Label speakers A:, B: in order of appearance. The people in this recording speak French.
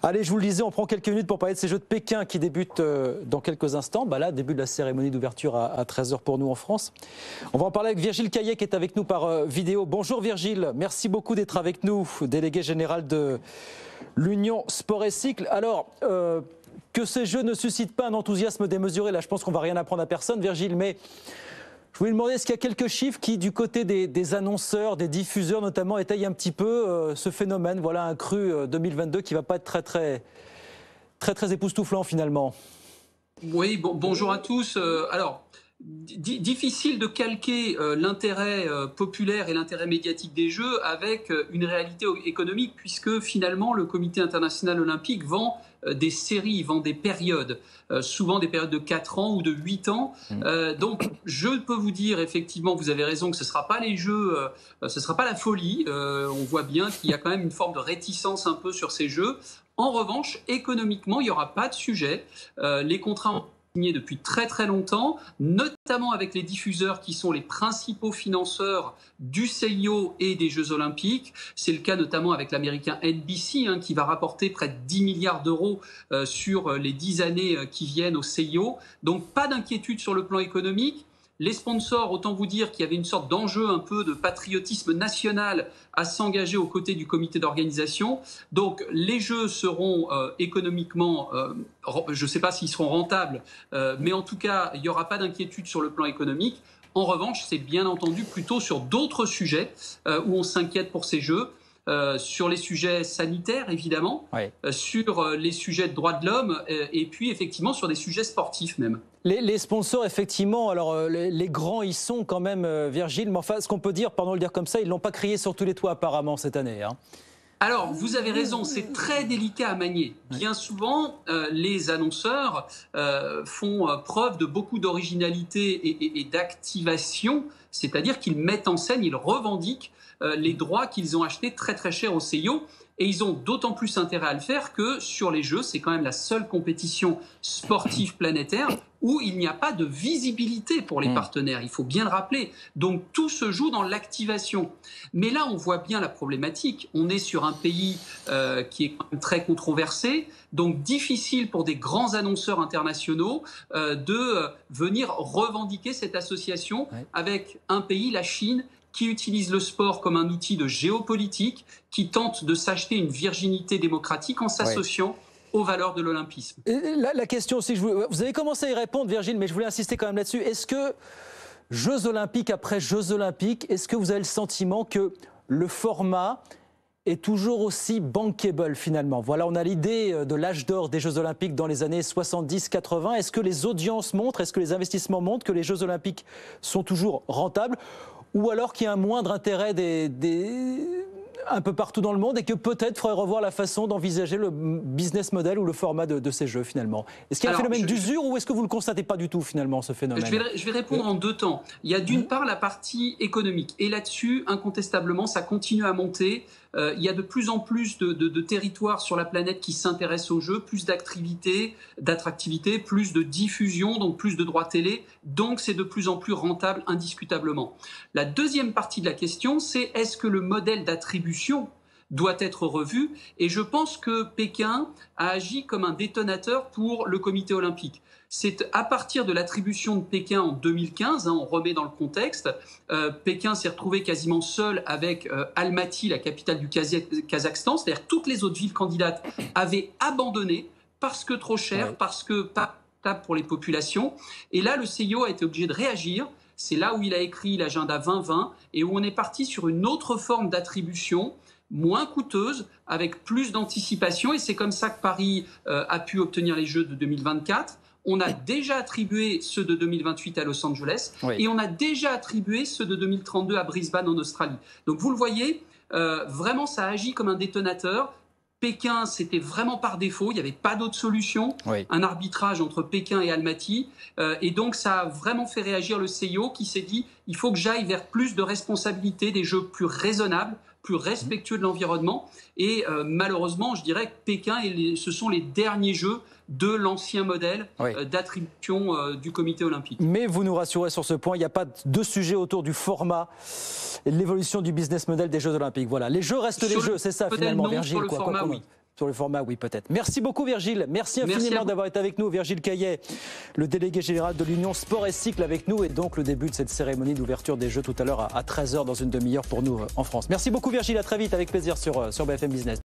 A: Allez, je vous le disais, on prend quelques minutes pour parler de ces Jeux de Pékin qui débutent dans quelques instants. Là, début de la cérémonie d'ouverture à 13h pour nous en France. On va en parler avec Virgile Caillet qui est avec nous par vidéo. Bonjour Virgile, merci beaucoup d'être avec nous, délégué général de l'Union Sport et Cycle. Alors, que ces Jeux ne suscitent pas un enthousiasme démesuré, là je pense qu'on ne va rien apprendre à personne Virgile, mais je voulais demander, est-ce qu'il y a quelques chiffres qui, du côté des annonceurs, des diffuseurs notamment, étayent un petit peu ce phénomène, voilà un cru 2022 qui ne va pas être très époustouflant finalement.
B: Oui, bonjour à tous. Alors, difficile de calquer l'intérêt populaire et l'intérêt médiatique des Jeux avec une réalité économique, puisque finalement le Comité international olympique vend des séries, vend des périodes, souvent des périodes de 4 ans ou de 8 ans. Donc je peux vous dire effectivement, vous avez raison, que ce ne sera pas les Jeux, ce ne sera pas la folie. On voit bien qu'il y a quand même une forme de réticence un peu sur ces Jeux. En revanche, économiquement, il n'y aura pas de sujet. Les contrats depuis très longtemps, notamment avec les diffuseurs qui sont les principaux financeurs du CIO et des Jeux Olympiques. C'est le cas notamment avec l'américain NBC qui va rapporter près de 10 milliards d'euros sur les 10 années qui viennent au CIO. Donc pas d'inquiétude sur le plan économique. Les sponsors, autant vous dire qu'il y avait une sorte d'enjeu un peu de patriotisme national à s'engager aux côtés du comité d'organisation. Donc les Jeux seront économiquement, je ne sais pas s'ils seront rentables, mais en tout cas, il n'y aura pas d'inquiétude sur le plan économique. En revanche, c'est bien entendu plutôt sur d'autres sujets où on s'inquiète pour ces Jeux. Sur les sujets sanitaires, évidemment, oui. Sur les sujets de droits de l'homme et puis effectivement sur des sujets sportifs même.
A: Les sponsors, effectivement, alors les grands y sont quand même, Virgile, mais enfin, ce qu'on peut dire, pardon de le dire comme ça, ils ne l'ont pas crié sur tous les toits apparemment cette année.
B: Alors, vous avez raison, c'est très délicat à manier. Bien souvent, les annonceurs font preuve de beaucoup d'originalité et d'activation, c'est-à-dire qu'ils mettent en scène, ils revendiquent les droits qu'ils ont achetés très cher au CIO. Et ils ont d'autant plus intérêt à le faire que sur les Jeux, c'est quand même la seule compétition sportive planétaire où il n'y a pas de visibilité pour les partenaires. Il faut bien le rappeler. Donc tout se joue dans l'activation. Mais là, on voit bien la problématique. On est sur un pays qui est quand même très controversé, donc difficile pour des grands annonceurs internationaux de venir revendiquer cette association avec un pays, la Chine, qui utilise le sport comme un outil de géopolitique, qui tente de s'acheter une virginité démocratique en s'associant aux valeurs de l'olympisme.
A: La question aussi, vous avez commencé à y répondre, Virgile, mais je voulais insister quand même là-dessus. Est-ce que, Jeux Olympiques après Jeux Olympiques, est-ce que vous avez le sentiment que le format est toujours aussi bankable finalement? Voilà, on a l'idée de l'âge d'or des Jeux Olympiques dans les années 70-80. Est-ce que les audiences montrent, est-ce que les investissements montrent que les Jeux Olympiques sont toujours rentables? Ou alors qu'il y a un moindre intérêt un peu partout dans le monde et que peut-être il faudrait revoir la façon d'envisager le business model ou le format de ces Jeux finalement. Est-ce qu'il y a un phénomène d'usure ou est-ce que vous ne le constatez pas du tout finalement ce phénomène?
B: Je vais répondre en deux temps. Il y a d'une part la partie économique et là-dessus incontestablement ça continue à monter. Il y a de plus en plus de territoires sur la planète qui s'intéressent aux Jeux, plus d'attractivité, plus de diffusion, donc plus de droits télé. Donc c'est de plus en plus rentable indiscutablement. La deuxième partie de la question, c'est est-ce que le modèle d'attribution doit être revu? Et je pense que Pékin a agi comme un détonateur pour le comité olympique. C'est à partir de l'attribution de Pékin en 2015, on remet dans le contexte, Pékin s'est retrouvé quasiment seul avec Almaty, la capitale du Kazakhstan, c'est-à-dire que toutes les autres villes candidates avaient abandonné parce que trop cher, parce que pas stable pour les populations. Et là, le CIO a été obligé de réagir. C'est là où il a écrit l'agenda 2020 et où on est parti sur une autre forme d'attribution, moins coûteuse, avec plus d'anticipation. Et c'est comme ça que Paris a pu obtenir les Jeux de 2024. On a déjà attribué ceux de 2028 à Los Angeles et on a déjà attribué ceux de 2032 à Brisbane en Australie. Donc vous le voyez, vraiment ça agit comme un détonateur. Pékin, c'était vraiment par défaut, il n'y avait pas d'autre solution, un arbitrage entre Pékin et Almaty. Et donc ça a vraiment fait réagir le CIO qui s'est dit il faut que j'aille vers plus de responsabilité, des Jeux plus raisonnables, plus respectueux de l'environnement. Et malheureusement, je dirais que Pékin, ce sont les derniers Jeux de l'ancien modèle d'attribution du comité olympique.
A: Mais vous nous rassurez sur ce point, il n'y a pas de sujet autour du format et de l'évolution du business model des Jeux olympiques. Voilà, les Jeux restent les Jeux, c'est ça finalement, Virgile.
B: Sur le format, oui.
A: Sur le format, oui, peut-être. Merci beaucoup, Virgile. Merci infiniment d'avoir été avec nous. Virgile Caillet, le délégué général de l'Union Sport et Cycle avec nous. Et donc, le début de cette cérémonie d'ouverture des Jeux tout à l'heure à 13h dans une demi-heure pour nous en France. Merci beaucoup, Virgile. À très vite, avec plaisir sur BFM Business.